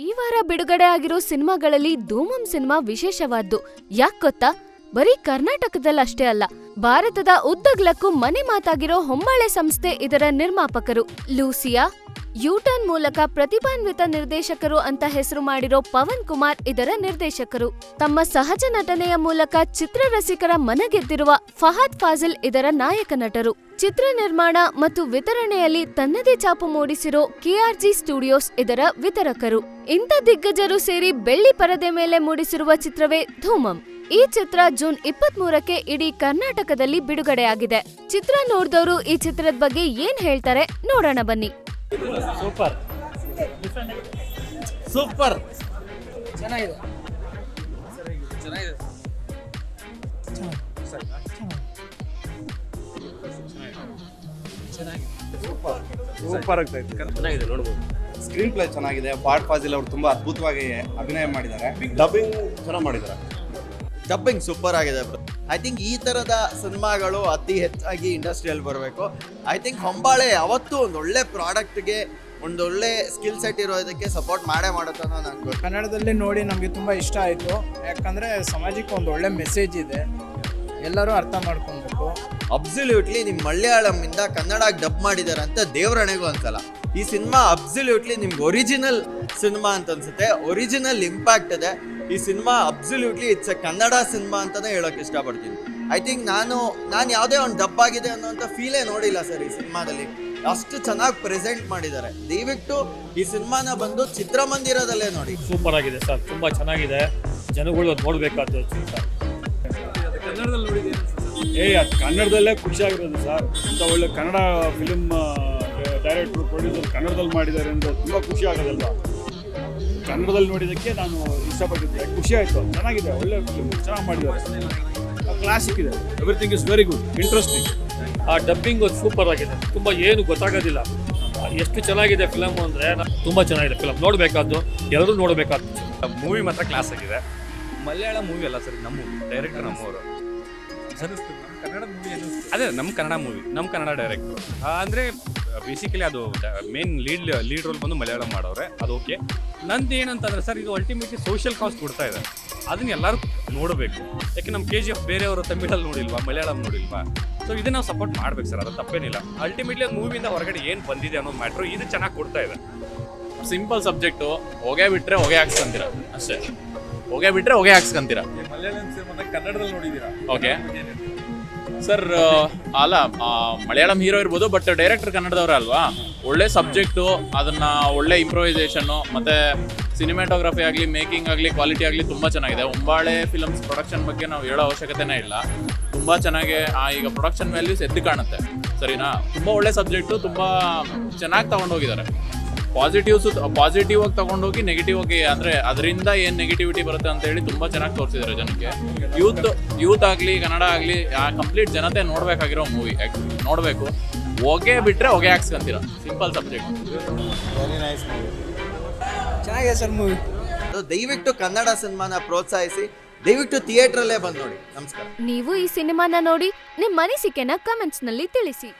ಈ ವಾರ ಬಿಡುಗಡೆ ಆಗಿರೋ ಸಿನಿಮಾಗಳಲ್ಲಿ ಧೂಮಂ ಸಿನಿಮಾ ವಿಶೇಷವಾದ್ದು. ಯಾಕ್ ಗೊತ್ತಾ? ಬರೀ ಕರ್ನಾಟಕದಲ್ಲಷ್ಟೇ ಅಲ್ಲ, ಭಾರತದ ಉದ್ದಗಲಕ್ಕೂ ಮನೆ ಮಾತಾಗಿರೋ ಹೊಂಬಾಳೆ ಸಂಸ್ಥೆ ಇದರ ನಿರ್ಮಾಪಕರು. ಲೂಸಿಯಾ, ಯೂಟರ್ನ್ ಮೂಲಕ ಪ್ರತಿಭಾನ್ವಿತ ನಿರ್ದೇಶಕರು ಅಂತ ಹೆಸರು ಮಾಡಿರೋ ಪವನ್ ಕುಮಾರ್ ಇದರ ನಿರ್ದೇಶಕರು. ತಮ್ಮ ಸಹಜ ನಟನೆಯ ಮೂಲಕ ಚಿತ್ರರಸಿಕರ ಮನಗೆದ್ದಿರುವ ಫಹದ್ ಫಾಜಿಲ್ ಇದರ ನಾಯಕ ನಟರು. ಚಿತ್ರ ನಿರ್ಮಾಣ ಮತ್ತು ವಿತರಣೆಯಲ್ಲಿ ತನ್ನದೇ ಛಾಪು ಮೂಡಿಸಿರೋ KRG ಸ್ಟುಡಿಯೋಸ್ ಇದರ ವಿತರಕರು. ಇಂಥ ದಿಗ್ಗಜರು ಸೇರಿ ಬೆಳ್ಳಿ ಪರದೆ ಮೇಲೆ ಮೂಡಿಸಿರುವ ಚಿತ್ರವೇ ಧೂಮಂ. ಈ ಚಿತ್ರ ಜೂನ್ 23ಕ್ಕೆ ಇಡೀ ಕರ್ನಾಟಕದಲ್ಲಿ ಬಿಡುಗಡೆಯಾಗಿದೆ. ಚಿತ್ರ ನೋಡಿದವರು ಈ ಚಿತ್ರದ ಬಗ್ಗೆ ಏನ್ ಹೇಳ್ತಾರೆ ನೋಡೋಣ ಬನ್ನಿ. ಸೂಪರ್ ಸೂಪರ್ ಚೆನ್ನಾಗಿದೆ. ಸೂಪರ್ ಆಗ್ತಾ ಇದೆ. ಚೆನ್ನಾಗಿದೆ, ನೋಡ್ಬೋದು. ಸ್ಕ್ರೀನ್ ಪ್ಲೇ ಚೆನ್ನಾಗಿದೆ. ಫಹದ್ ಫಾಜಿಲ್ ಅವರು ತುಂಬಾ ಅದ್ಭುತವಾಗಿ ಅಭಿನಯ ಮಾಡಿದ್ದಾರೆ. ಡಬ್ಬಿಂಗ್ ಚೆನ್ನಾಗಿ ಮಾಡಿದ್ದಾರೆ. ಡಬ್ಬಿಂಗ್ ಸೂಪರ್ ಆಗಿದೆ ಬ್ರೋ. ಐ ಥಿಂಕ್ ಈ ಥರದ ಸಿನಿಮಾಗಳು ಅತಿ ಹೆಚ್ಚಾಗಿ ಇಂಡಸ್ಟ್ರಿಯಲ್ಲಿ ಬರಬೇಕು. ಐ ಥಿಂಕ್ ಹೊಂಬಾಳೆ ಯಾವತ್ತೂ ಒಂದು ಒಳ್ಳೆ ಪ್ರಾಡಕ್ಟ್ಗೆ ಒಂದೊಳ್ಳೆ ಸ್ಕಿಲ್ ಸೆಟ್ ಇರೋದಕ್ಕೆ ಸಪೋರ್ಟ್ ಮಾಡೇ ಮಾಡುತ್ತೆ ಅನ್ನೋ ನನಗೆ ಗೊತ್ತು. ಕನ್ನಡದಲ್ಲಿ ನೋಡಿ ನಮಗೆ ತುಂಬ ಇಷ್ಟ ಆಯಿತು. ಯಾಕಂದರೆ ಸಮಾಜಕ್ಕೆ ಒಂದು ಒಳ್ಳೆ ಮೆಸೇಜ್ ಇದೆ, ಎಲ್ಲರೂ ಅರ್ಥ ಮಾಡ್ಕೊಬೇಕು. ಅಬ್ಸಲ್ಯೂಟ್ಲಿ ನಿಮ್ಮ ಮಲಯಾಳಂನಿಂದ ಕನ್ನಡಕ್ಕೆ ಡಬ್ ಮಾಡಿದ್ದಾರೆ ಅಂತ ದೇವರಣೆಗೂ ಅನ್ಸಲ್ಲ. ಈ ಸಿನಿಮಾ ಅಬ್ಸಲ್ಯೂಟ್ಲಿ ನಿಮ್ಗೆ ಒರಿಜಿನಲ್ ಸಿನಿಮಾ ಅಂತ ಅನ್ಸುತ್ತೆ. ಒರಿಜಿನಲ್ ಇಂಪ್ಯಾಕ್ಟ್ ಇದೆ ಈ cinema. Absolutely it's A Kannada cinema ಅಂತಲೇ ಹೇಳೋಕ್ಕೆ ಇಷ್ಟಪಡ್ತೀನಿ. ಐ ಥಿಂಕ್ ನಾನು ಯಾವುದೇ ಒಂದು ಡಬ್ ಆಗಿದೆ ಅನ್ನೋಂಥ ಫೀಲೇ ನೋಡಿಲ್ಲ ಸರ್ ಈ ಸಿನಿಮಾದಲ್ಲಿ. ಅಷ್ಟು ಚೆನ್ನಾಗಿ ಪ್ರೆಸೆಂಟ್ ಮಾಡಿದ್ದಾರೆ. ದಯವಿಟ್ಟು ಈ ಸಿನಿಮಾನ ಬಂದು ಚಿತ್ರಮಂದಿರದಲ್ಲೇ ನೋಡಿ. ಸೂಪರ್ ಆಗಿದೆ ಸರ್, ತುಂಬ ಚೆನ್ನಾಗಿದೆ. ಜನಗಳು ನೋಡಬೇಕಾದ ಚಿತ್ರ. ಕನ್ನಡದಲ್ಲಿ ನೋಡಿದ್ದೀನಿ. ಅದು ಕನ್ನಡದಲ್ಲೇ ಖುಷಿ ಆಗಿರೋದು ಸರ್. ಇಂಥ ಒಳ್ಳೆ ಕನ್ನಡ ಫಿಲ್ಮ್ ಡೈರೆಕ್ಟ್ರು ಪ್ರೊಡ್ಯೂಸರ್ ಕನ್ನಡದಲ್ಲಿ ಮಾಡಿದ್ದಾರೆ ಅಂದರೆ ತುಂಬ ಖುಷಿ ಆಗೋದಲ್ವಾ. ಕನ್ನಡದಲ್ಲಿ ನೋಡಿದ್ದಕ್ಕೆ ನಾನು ಇಷ್ಟಪಟ್ಟಿದ್ದೆ, ಖುಷಿ ಆಯಿತು. ಚೆನ್ನಾಗಿದೆ, ಒಳ್ಳೆ ಫಿಲ್ಮ್, ಚೆನ್ನಾಗಿ ಮಾಡಿದ್ದಾರೆ. ಕ್ಲಾಸಿಕ್ ಇದೆ, everything is very good, interesting. ಆ ಡಬ್ಬಿಂಗ್ ಸೂಪರ್ ಆಗಿದೆ, ತುಂಬ ಏನು ಗೊತ್ತಾಗೋದಿಲ್ಲ. ಎಷ್ಟು ಚೆನ್ನಾಗಿದೆ ಫಿಲಮ್ ಅಂದರೆ ತುಂಬ ಚೆನ್ನಾಗಿದೆ ಫಿಲಮ್, ನೋಡಬೇಕಾದ್ದು, ಎಲ್ಲರೂ ನೋಡಬೇಕಾದ್ದು. ಮೂವಿ ಮಾತ್ರ ಕ್ಲಾಸ್ ಆಗಿದೆ. ಮಲಯಾಳ ಮೂವಿ ಅಲ್ಲ ಸರ್, ನಮ್ಮ ಡೈರೆಕ್ಟರ್ ನಮ್ಮವರು. ಕನ್ನಡ ಮೂವಿ ಅದೇ ನಮ್ಮ ಕನ್ನಡ ಮೂವಿ, ನಮ್ಮ ಕನ್ನಡ ಡೈರೆಕ್ಟ್ರು. ಅಂದರೆ ಬೇಸಿಕಲಿ ಅದು ಮೇನ್ ಲೀಡ್ ರೋಲ್ ಬಂದು ಮಲಯಾಳಂ ಮಾಡೋರೆ, ಅದು ಓಕೆ. ನಂದು ಏನಂತಂದರೆ ಸರ್, ಇದು ಅಲ್ಟಿಮೇಟ್ಲಿ ಸೋಷಿಯಲ್ ಕಾಸ್ಟ್ ಕೊಡ್ತಾ ಇದೆ, ಅದನ್ನ ಎಲ್ಲರೂ ನೋಡಬೇಕು. ಯಾಕೆ ನಮ್ಮ KGF ಬೇರೆಯವರು ತಮಿಳಲ್ಲಿ ನೋಡಿಲ್ವಾ, ಮಲಯಾಳಂ ನೋಡಿಲ್ವಾ? ಸೊ ಇದನ್ನ ನಾವು ಸಪೋರ್ಟ್ ಮಾಡ್ಬೇಕು ಸರ್, ಅದು ತಪ್ಪೇನಿಲ್ಲ. ಅಲ್ಟಿಮೇಟ್ಲಿ ಅದು ಮೂವಿಯಿಂದ ಹೊರಗಡೆ ಏನು ಬಂದಿದೆ ಅನ್ನೋದು ಮ್ಯಾಟ್ರು, ಇದು ಚೆನ್ನಾಗಿ ಕೊಡ್ತಾ ಇದೆ. ಸಿಂಪಲ್ ಸಬ್ಜೆಕ್ಟು, ಹೊಗೆ ಬಿಟ್ಟರೆ ಹೊಗೆ ಹಾಕ್ಸ್ಕೊಂತೀರ ಅಷ್ಟೇ. ಹೊಗೆ ಬಿಟ್ಟರೆ ಹೊಗೆ ಹಾಕ್ಸ್ಕೊಂತೀರ. ಮಲಯಾಳಂ ಸಿನಿಮಾನ ಕನ್ನಡದಲ್ಲಿ ನೋಡಿದ್ದೀರಾ? ಓಕೆ ಸರ್, ಅಲ್ಲ ಮಲಯಾಳಂ ಹೀರೋ ಇರ್ಬೋದು, ಬಟ್ ಡೈರೆಕ್ಟರ್ ಕನ್ನಡದವ್ರೆ ಅಲ್ವಾ. ಒಳ್ಳೆ ಸಬ್ಜೆಕ್ಟು, ಅದನ್ನು ಒಳ್ಳೆ ಇಂಪ್ರೊವೈಸೇಷನ್ನು ಮತ್ತು ಸಿನಿಮಾಟೋಗ್ರಫಿ ಆಗಲಿ, ಮೇಕಿಂಗ್ ಆಗಲಿ, ಕ್ವಾಲಿಟಿ ಆಗಲಿ ತುಂಬ ಚೆನ್ನಾಗಿದೆ. ಹೊಂಬಾಳೆ ಫಿಲಮ್ಸ್ ಪ್ರೊಡಕ್ಷನ್ ಬಗ್ಗೆ ನಾವು ಹೇಳೋ ಅವಶ್ಯಕತೆನೇ ಇಲ್ಲ. ತುಂಬ ಚೆನ್ನಾಗಿ ಈಗ ಪ್ರೊಡಕ್ಷನ್ ವ್ಯಾಲ್ಯೂಸ್ ಎದ್ದು ಕಾಣುತ್ತೆ, ಸರಿನಾ? ತುಂಬ ಒಳ್ಳೆ ಸಬ್ಜೆಕ್ಟು, ತುಂಬ ಚೆನ್ನಾಗಿ ತೊಗೊಂಡೋಗಿದ್ದಾರೆ. ಪಾಸಿಟಿವ್ ಆಗಿ ತೊಗೊಂಡೋಗಿ ನೆಗೆಟಿವ್ ಆಗಿ, ಅಂದರೆ ಅದರಿಂದ ಏನು ನೆಗೆಟಿವಿಟಿ ಬರುತ್ತೆ ಅಂತ ಹೇಳಿ ತುಂಬ ಚೆನ್ನಾಗಿ ತೋರಿಸಿದ್ದಾರೆ ಜನಕ್ಕೆ. ಯೂತ್ ಆಗಲಿ, ಕನ್ನಡ ಆಗಲಿ, ಕಂಪ್ಲೀಟ್ ಜನತೆ ನೋಡಬೇಕಾಗಿರೋ ಮೂವಿ. ಆ್ಯಕ್ಚುಲಿ ನೋಡಬೇಕು. ಹೊಗೆ ಬಿಟ್ಟರೆ ಹೊಗೆ ಹಾಕ್ಸ್ಕೊಂತೀರ, simple subject. Very nice movie. ಚೆನ್ನಾಗಿದೆ ಸರ್ ಮೂವಿ. ದಯವಿಟ್ಟು ಕನ್ನಡ ಸಿನಿಮಾನ ಪ್ರೋತ್ಸಾಹಿಸಿ, ದಯವಿಟ್ಟು ಥಿಯೇಟ್ರಲ್ಲೇ ಬಂದು ನೋಡಿ. ನಮಸ್ಕಾರ. ನೀವು ಈ ಸಿನಿಮಾನ ನೋಡಿ ನಿಮ್ಮ ಅನಿಸಿಕೆನ ಕಮೆಂಟ್ಸ್ನಲ್ಲಿ ತಿಳಿಸಿ.